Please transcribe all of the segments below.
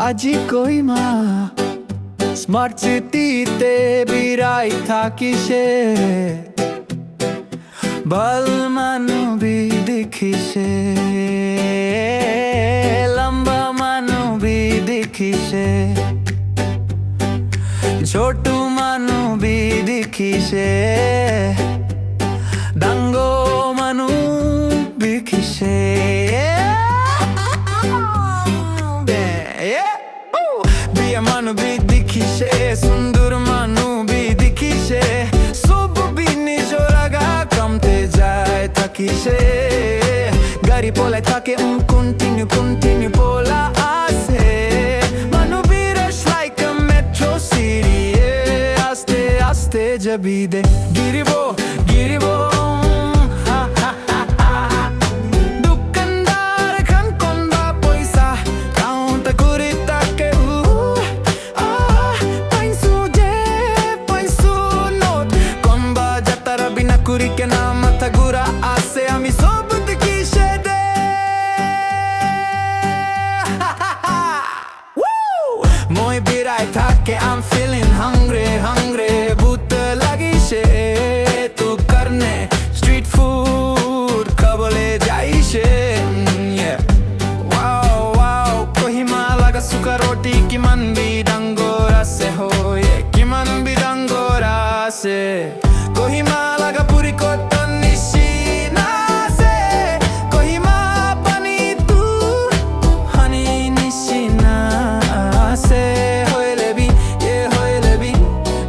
আজি কহিমা স্মার্ট সিটিতে বিরাই থাকিছে ভাল মানবী দেখিছে লম্বা মানবী দেখিছে ছোট মানবী দেখিছে ডাঙ্গো মানু দেখিছে বিয়া মানবী দেখিছে সুন্দর মানবী দেখিছে সব নিজর আগা কামতে যায় থাকিছে গাড়ি পোলায় থাকে কন্টিনিউ পোলা আছে মানবী রশ লাইক আ মেট্রো সিটি আস্তে আস্তে যাবি দে গিরিব দোকানদার খান কোনবা পয়সা কাউন্ট করে তাকে পয়সু নোট কোনবা যাতারা বিনা কুড়ি কেনা মাথা ঘুরা আসে আমি সব দেখিছে দে মই বিরাই থাকে I'm feeling hungry ভূত লাগিছে তু করনে স্ট্রিট ফুড খাবলে যাইছে wow Kohima laga suka roti kiman bidangor ase hoye kiman bidangor ase Kohima laga puri cotton nishina se Kohima pani tu honey nishina se hoye lebi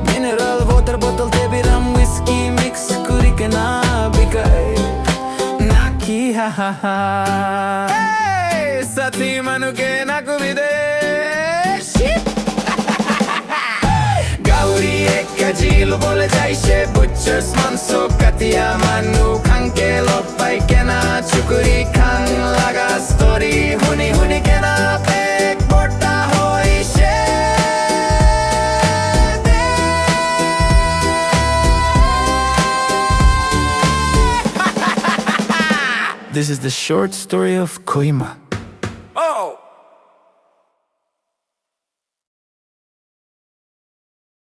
mineral water bottle te biram whiskey mix kuri ke na bikai naki ha hey sati manu ke naku bidesh gauri ek kajil bole jaise butchers manso katia manu khanke lopai kena chukuri khan laga story huni kena pek bota hoise This is the short story of Kohima.